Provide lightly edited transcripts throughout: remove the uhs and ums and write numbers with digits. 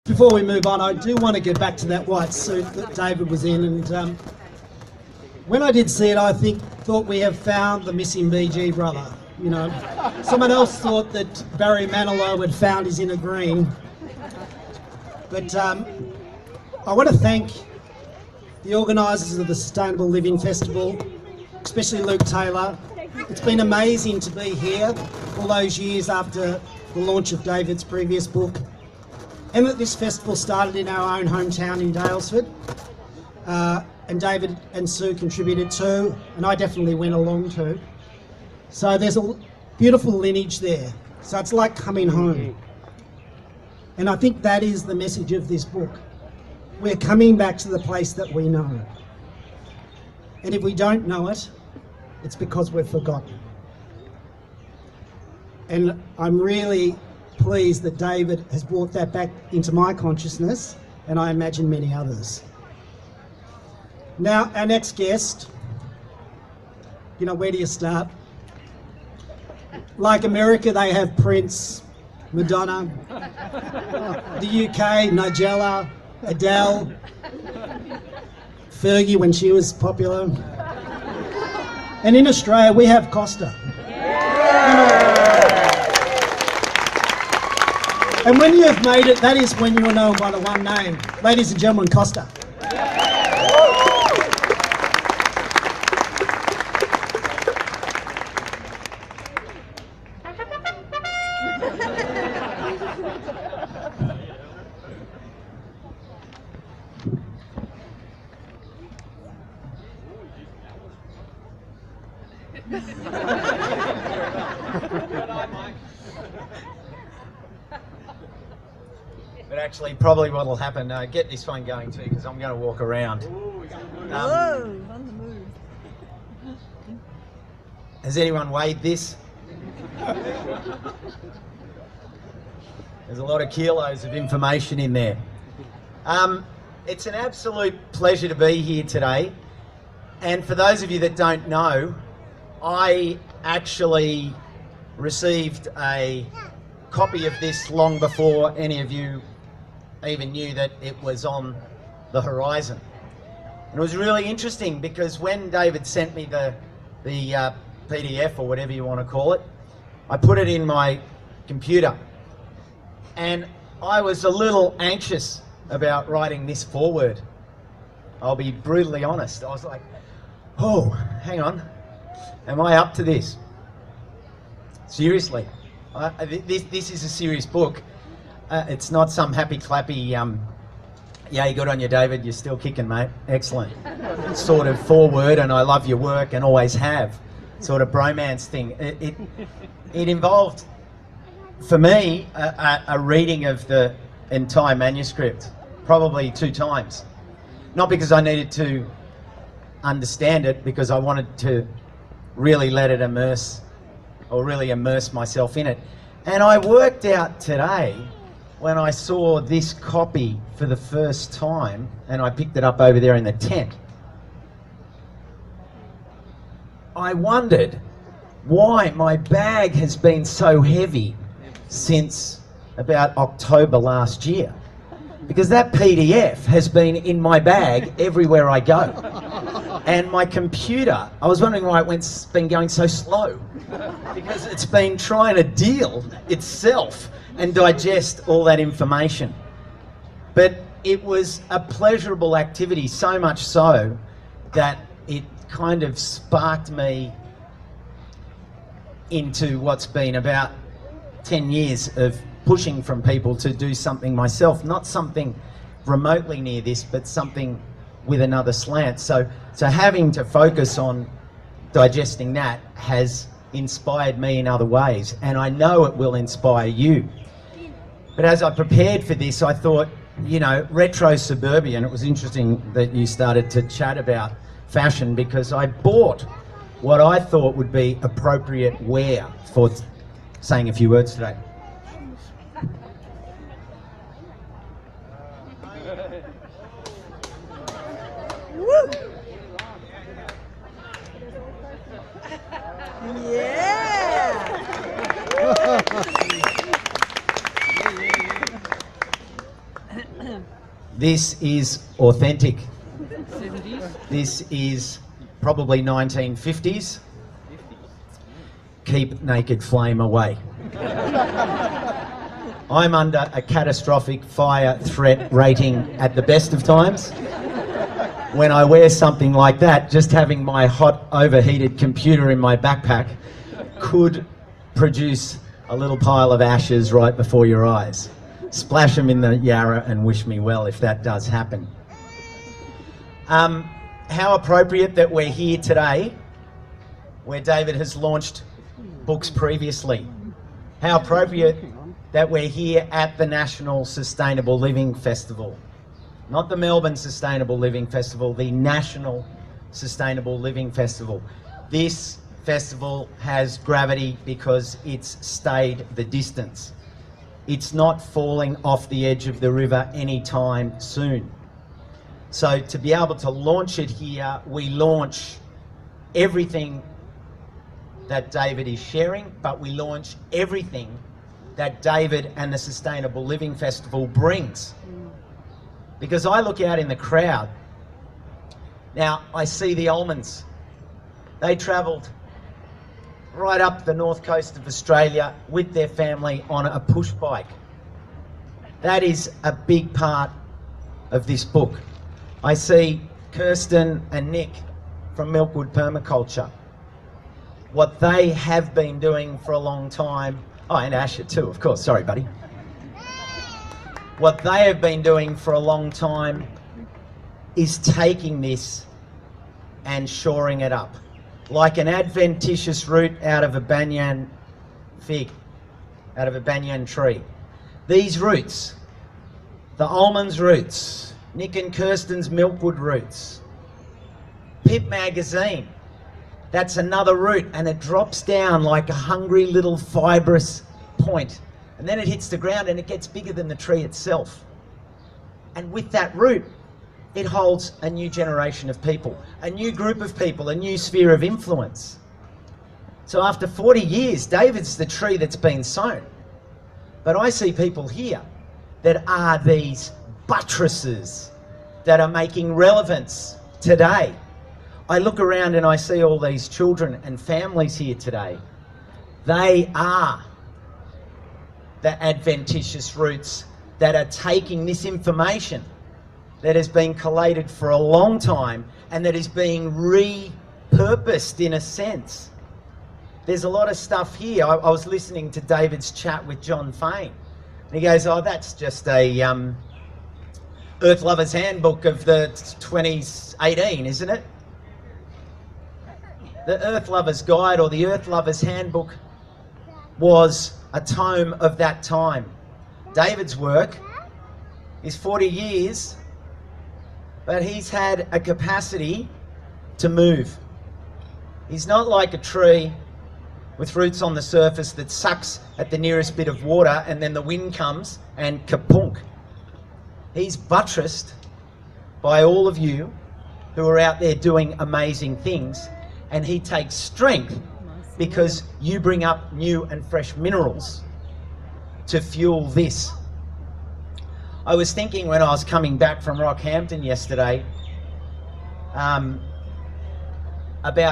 Before we move on, I do want to get back to that white suit that David was in, and when I did see it, I thought we have found the missing BG brother. You know, someone else thought that Barry Manilow had found his inner green, but I want to thank the organisers of the Sustainable Living Festival, especially Luke Taylor. It's been amazing to be here all those years after the launch of David's previous book, and that this festival started in our own hometown in Daylesford, and David and Sue contributed too, and I definitely went along too. So there's a beautiful lineage there, so it's like coming home. And I think that is the message of this book. We're coming back to the place that we know. And if we don't know it, it's because we've forgotten. And I'm really pleased that David has brought that back into my consciousness, and I imagine many others. Now, our next guest, you know, where do you start? Like America, they have Prince, Madonna, the UK, Nigella, Adele, Fergie when she was popular. And in Australia, we have Costa. And when you have made it, that is when you are known by the one name. Ladies and gentlemen, Costa. But actually, probably what will happen, get this phone going too, because I'm going to walk around. Whoa, on the move. Has anyone weighed this? There's a lot of kilos of information in there. It's an absolute pleasure to be here today. And for those of you that don't know, I actually received a copy of this long before any of you even knew that it was on the horizon. And it was really interesting because when David sent me the PDF or whatever you want to call it, I put it in my computer, and I was a little anxious about writing this foreword. I'll be brutally honest. I was like, oh, hang on, am I up to this? Seriously, this is a serious book. It's not some happy clappy, yeah, good on you, David, you're still kicking, mate, excellent, sort of forward, and I love your work and always have, sort of bromance thing. It involved, for me, a reading of the entire manuscript, probably 2 times. Not because I needed to understand it, because I wanted to really let it immerse myself in it. And I worked out today, when I saw this copy for the first time, and I picked it up over there in the tent, I wondered why my bag has been so heavy since about October last year. Because that PDF has been in my bag everywhere I go. And my computer, I was wondering why it's been going so slow. Because it's been trying to deal itself and digest all that information. But it was a pleasurable activity, so much so that it kind of sparked me into what's been about 10 years of pushing from people to do something myself, not something remotely near this, but something with another slant. So having to focus on digesting that has inspired me in other ways, and I know it will inspire you. But as I prepared for this, I thought, you know, RetroSuburbia, and it was interesting that you started to chat about fashion, because I bought what I thought would be appropriate wear for saying a few words today. This is authentic. This is probably 1950s. Keep naked flame away. I'm under a catastrophic fire threat rating at the best of times. When I wear something like that, just having my hot, overheated computer in my backpack could produce a little pile of ashes right before your eyes. Splash them in the Yarra and wish me well if that does happen. How appropriate that we're here today, where David has launched books previously. How appropriate that we're here at the National Sustainable Living Festival. Not the Melbourne Sustainable Living Festival, the National Sustainable Living Festival. This festival has gravity because it's stayed the distance. It's not falling off the edge of the river anytime soon. So to be able to launch it here, we launch everything that David is sharing, but we launch everything that David and the Sustainable Living Festival brings. Because I look out in the crowd, now I see the Almonds. They travelled right up the north coast of Australia with their family on a push bike. That is a big part of this book. I see Kirsten and Nick from Milkwood Permaculture. What they have been doing for a long time, oh, and Asher too, of course, sorry buddy. What they have been doing for a long time is taking this and shoring it up. Like an adventitious root out of a banyan fig, out of a banyan tree. These roots, the almonds roots, Nick and Kirsten's milkwood roots, Pip magazine, that's another root, and it drops down like a hungry little fibrous point. And then it hits the ground and it gets bigger than the tree itself. And with that root, it holds a new generation of people, a new group of people, a new sphere of influence. So after 40 years, David's the tree that's been sown. But I see people here that are these buttresses that are making relevance today. I look around and I see all these children and families here today. They are the adventitious roots that are taking this information that has been collated for a long time and that is being repurposed in a sense. There's a lot of stuff here. I was listening to David's chat with John Fain. And he goes, oh, that's just a Earth Lover's Handbook of the 2018, isn't it? The Earth Lover's Guide or the Earth Lover's Handbook was a tome of that time. David's work is 40 years, but he's had a capacity to move. He's not like a tree with roots on the surface that sucks at the nearest bit of water and then the wind comes and kapunk. He's buttressed by all of you who are out there doing amazing things, and he takes strength because you bring up new and fresh minerals to fuel this. I was thinking when I was coming back from Rockhampton yesterday about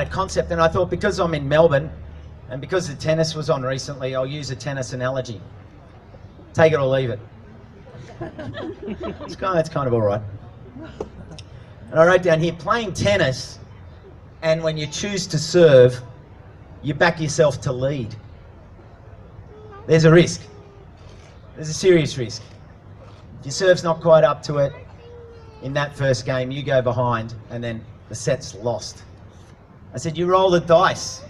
a concept, and I thought because I'm in Melbourne and because the tennis was on recently, I'll use a tennis analogy. Take it or leave it. It's kind of all right. And I wrote down here, playing tennis, and when you choose to serve, you back yourself to lead. There's a risk. There's a serious risk. If your serve's not quite up to it in that first game, you go behind and then the set's lost. I said, you roll the dice.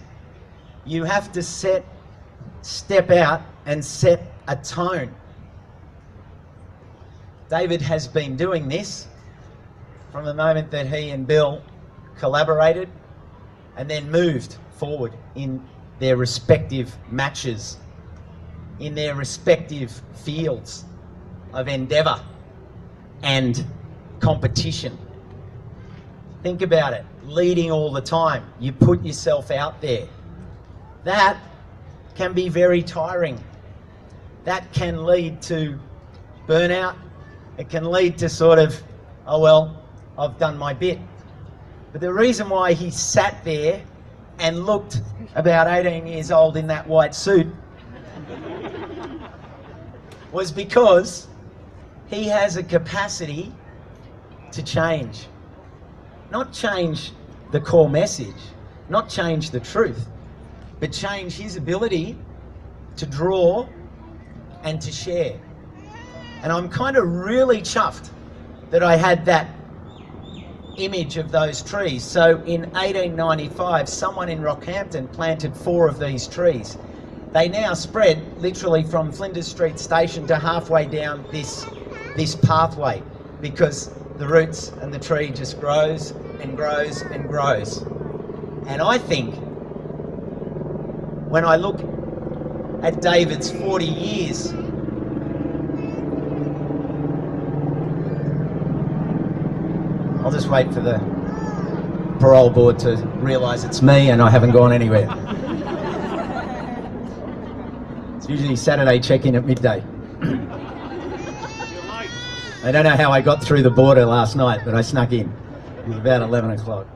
You have to step out and set a tone. David has been doing this from the moment that he and Bill collaborated and then moved forward in their respective matches, in their respective fields of endeavour and competition. Think about it, leading all the time. You put yourself out there. That can be very tiring. That can lead to burnout. it can lead to sort of, oh well, I've done my bit. But the reason why he sat there and looked about 18 years old in that white suit was because he has a capacity to change. Not change the core message, not change the truth, but change his ability to draw and to share. And I'm kind of really chuffed that I had that image of those trees. So in 1895, someone in Rockhampton planted 4 of these trees. They now spread literally from Flinders Street Station to halfway down this pathway, because the roots and the tree just grows and grows and grows. And I think when I look at David's 40 years, I'll just wait for the parole board to realise it's me and I haven't gone anywhere. It's usually Saturday check-in at midday. I don't know how I got through the border last night, but I snuck in. It was about 11 o'clock.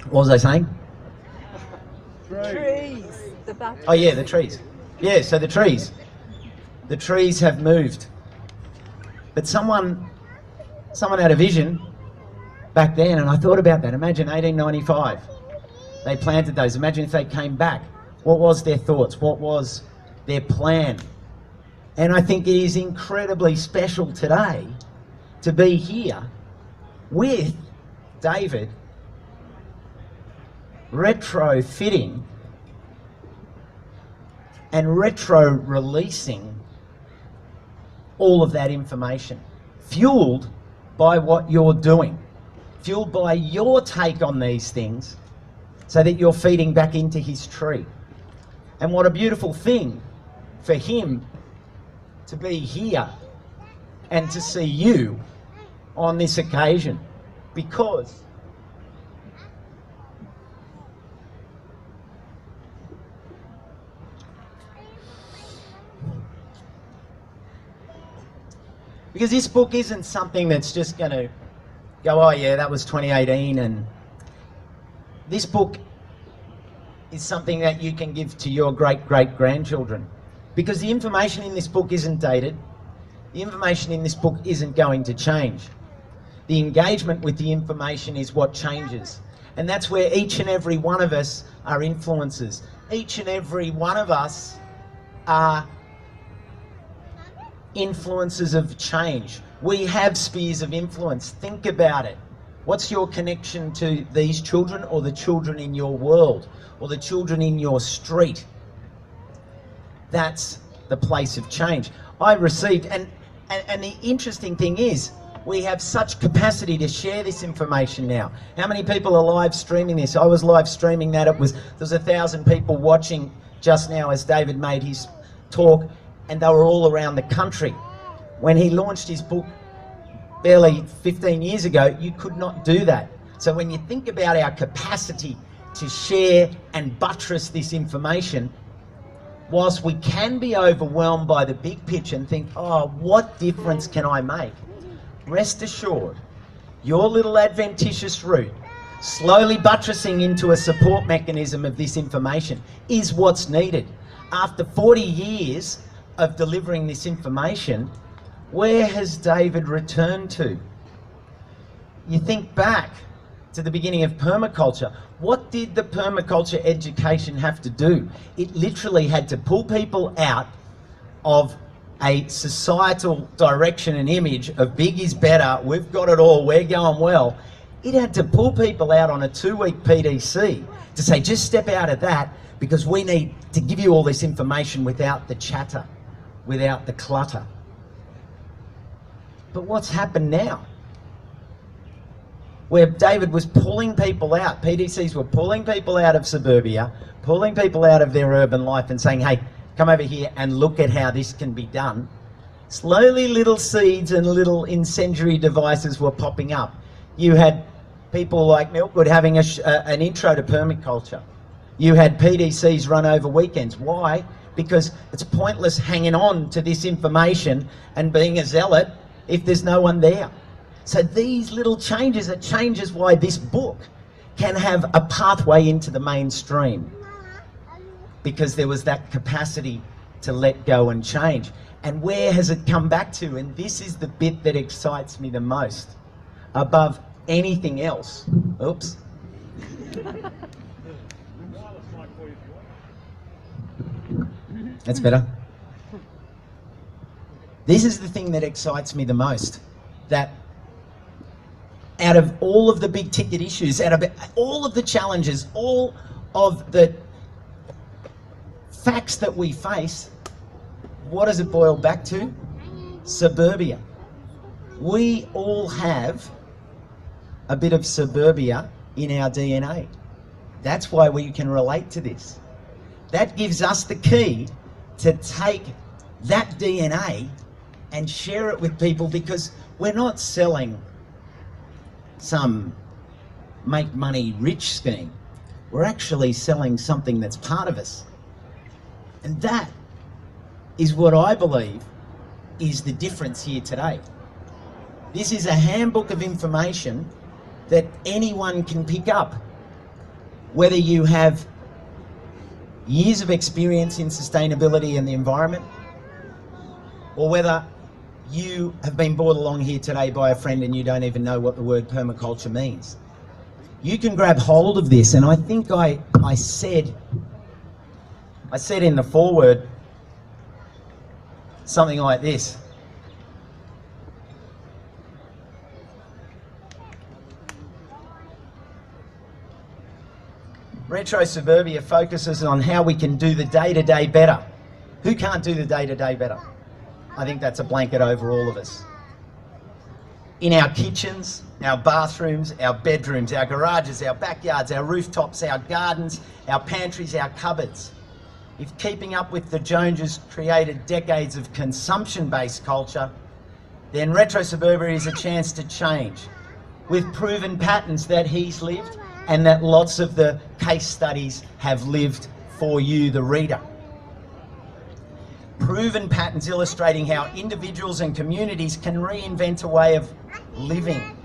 What was I saying? Trees. The back. Oh yeah, the trees. Yeah, so the trees. The trees have moved. But someone had a vision back then, and I thought about that. Imagine 1895. They planted those. Imagine if they came back. What was their thoughts? What was their plan? And I think it is incredibly special today to be here with David retrofitting and retro-releasing all of that information, fueled by what you're doing, fueled by your take on these things, so that you're feeding back into his tree. And what a beautiful thing for him to be here and to see you on this occasion, because this book isn't something that's just going to go, oh yeah, that was 2018, and this book is something that you can give to your great-great-grandchildren, because the information in this book isn't dated. The information in this book isn't going to change. The engagement with the information is what changes. And that's where each and every one of us are influencers. Each and every one of us are influences of change. We have spheres of influence. Think about it. What's your connection to these children, or the children in your world, or the children in your street? That's the place of change. I received, and the interesting thing is, we have such capacity to share this information now. How many people are live streaming this? I was live streaming that. There was 1,000 people watching just now as David made his talk, and they were all around the country. When he launched his book barely 15 years ago, you could not do that. So when you think about our capacity to share and buttress this information, whilst we can be overwhelmed by the big picture and think, oh, what difference can I make? Rest assured, your little adventitious route, slowly buttressing into a support mechanism of this information, is what's needed. After 40 years of delivering this information, where has David returned to? You think back to the beginning of permaculture. What did the permaculture education have to do? It literally had to pull people out of a societal direction and image of big is better, we've got it all, we're going well. It had to pull people out on a 2-week PDC to say, just step out of that, because we need to give you all this information without the chatter, without the clutter. But what's happened now? Where David was pulling people out, PDCs were pulling people out of suburbia, pulling people out of their urban life and saying, hey, come over here and look at how this can be done. Slowly little seeds and little incendiary devices were popping up. You had people like Milkwood having an intro to permaculture. You had PDCs run over weekends. Why? because it's pointless hanging on to this information and being a zealot if there's no one there. So these little changes are changes why this book can have a pathway into the mainstream, because there was that capacity to let go and change. And where has it come back to? And this is the bit that excites me the most above anything else. Oops. That's better. This is the thing that excites me the most, that out of all of the big ticket issues, out of all of the challenges, all of the facts that we face, what does it boil back to? Suburbia. We all have a bit of suburbia in our DNA. That's why we can relate to this. That gives us the key to take that DNA and share it with people, because we're not selling some make money rich scheme. We're actually selling something that's part of us. And that is what I believe is the difference here today. This is a handbook of information that anyone can pick up, whether you have years of experience in sustainability and the environment, or whether you have been brought along here today by a friend and you don't even know what the word permaculture means. You can grab hold of this, and I think I said in the foreword something like this. RetroSuburbia focuses on how we can do the day-to-day better. Who can't do the day-to-day better? I think that's a blanket over all of us. In our kitchens, our bathrooms, our bedrooms, our garages, our backyards, our rooftops, our gardens, our pantries, our cupboards. If keeping up with the Joneses created decades of consumption-based culture, then RetroSuburbia is a chance to change, with proven patterns that he's lived and that lots of the case studies have lived for you, the reader. Proven patterns illustrating how individuals and communities can reinvent a way of living,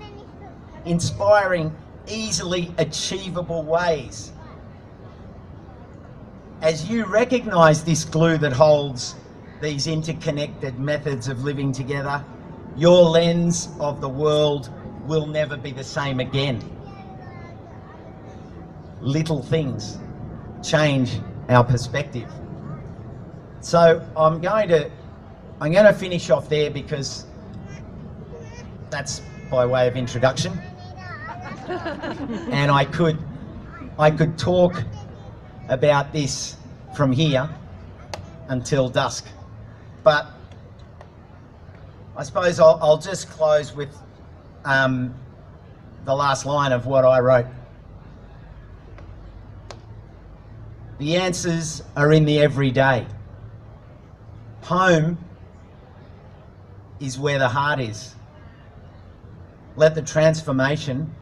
inspiring, easily achievable ways. As you recognise this glue that holds these interconnected methods of living together, your lens of the world will never be the same again. Little things change our perspective. So I'm going to finish off there, because that's by way of introduction. And I could talk about this from here until dusk. But I suppose I'll just close with the last line of what I wrote. The answers are in the everyday. Home is where the heart is. Let the transformation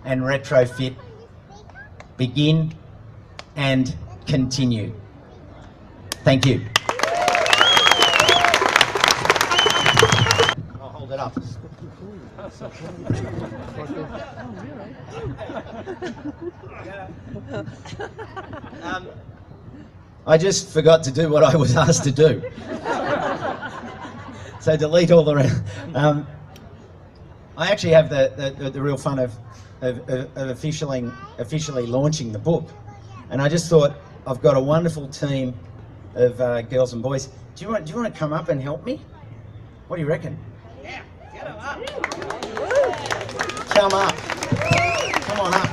and retrofit begin and continue. Thank you. I'll hold it up. I just forgot to do what I was asked to do. So delete all the rest. I actually have the real fun of officially launching the book, and I just thought, I've got a wonderful team of girls and boys. Do you want to come up and help me? What do you reckon? Yeah, get them up. Come up. Come on up.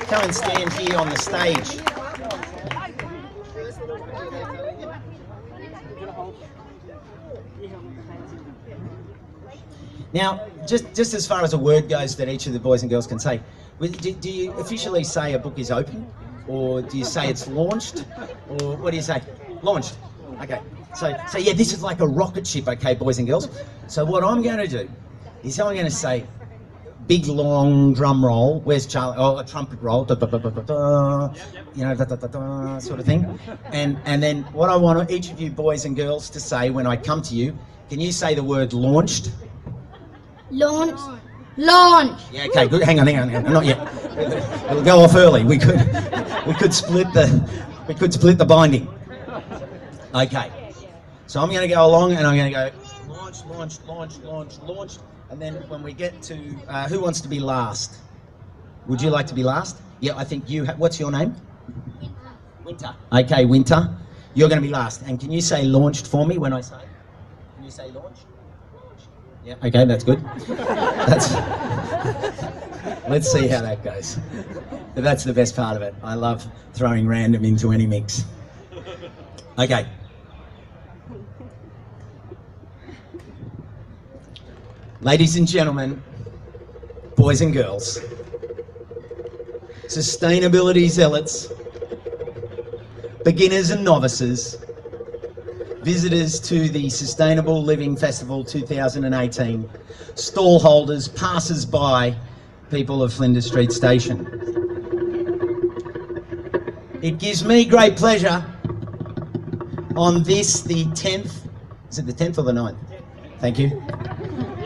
Come and stand here on the stage. Now, just as far as a word goes that each of the boys and girls can say, do you officially say a book is open? Or do you say it's launched? Or what do you say? Launched. Okay. So yeah, this is like a rocket ship, okay, boys and girls? So what I'm going to do is I'm going to say, big long drum roll. Where's Charlie? Oh, a trumpet roll. Da, da, da, da, da, da, you know, da, da, da, da, sort of thing. And then what I want each of you boys and girls to say when I come to you, can you say the word launched? Launch. Launch. Yeah, okay, good. Hang on, not yet. It'll go off early. We could split the binding. Okay. So I'm going to go along and I'm going to go launch, launch, launch, launch, launch. And then when we get to, who wants to be last? Would you like to be last? Yeah, I think you what's your name? Winter. Okay, Winter. You're going to be last. And can you say launched for me when I say? Can you say launched? Yeah, okay, that's good. Let's see how that goes. That's the best part of it. I love throwing random into any mix. Okay. Ladies and gentlemen, boys and girls, sustainability zealots, beginners and novices, visitors to the Sustainable Living Festival 2018, stall holders, passers-by, people of Flinders Street Station. It gives me great pleasure on this, the 10th, is it the 10th or the 9th? Thank you.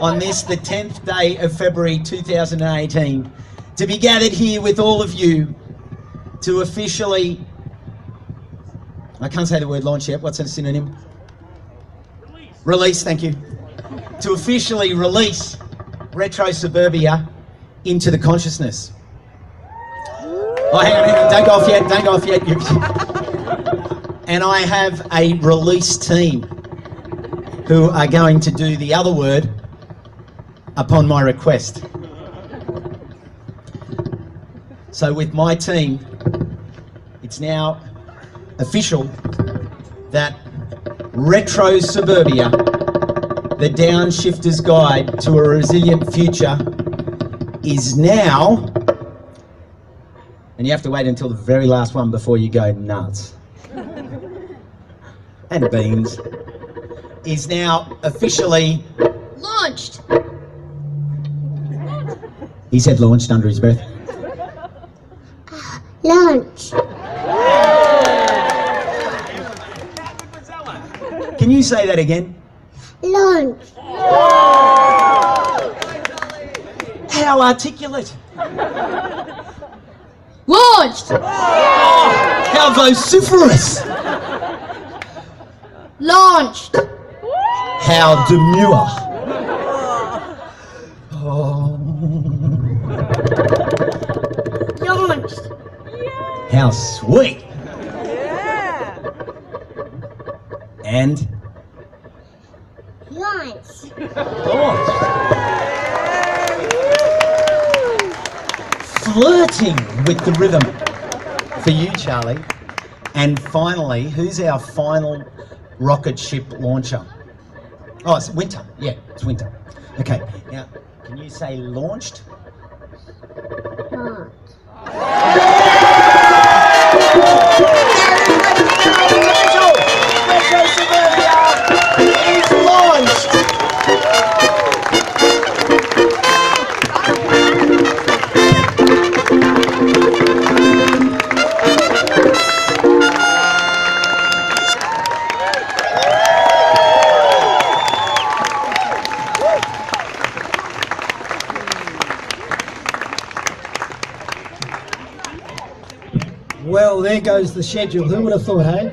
On this, the 10th day of February 2018, to be gathered here with all of you to officially, I can't say the word launch yet, what's a synonym? Release, thank you. To officially release RetroSuburbia into the consciousness. Oh, hang on, don't go off yet. And I have a release team who are going to do the other word upon my request. So with my team, it's now official that RetroSuburbia, the Downshifter's Guide to a Resilient Future, is now, and you have to wait until the very last one before you go nuts, and beans, is now officially Launched. He said launched under his breath. Launch. Can you say that again? Launch. How articulate. Launched. How vociferous. Launched. How demure. Oh. Launched. How sweet. Yeah. And Launched. launched. Flirting with the rhythm for you, Charlie. And finally, who's our final rocket ship launcher? Oh, it's Winter. Yeah, it's Winter. Okay, now, can you say launched? Launch. RetroSuburbia is launched! Well, there goes the schedule. Who would have thought, hey?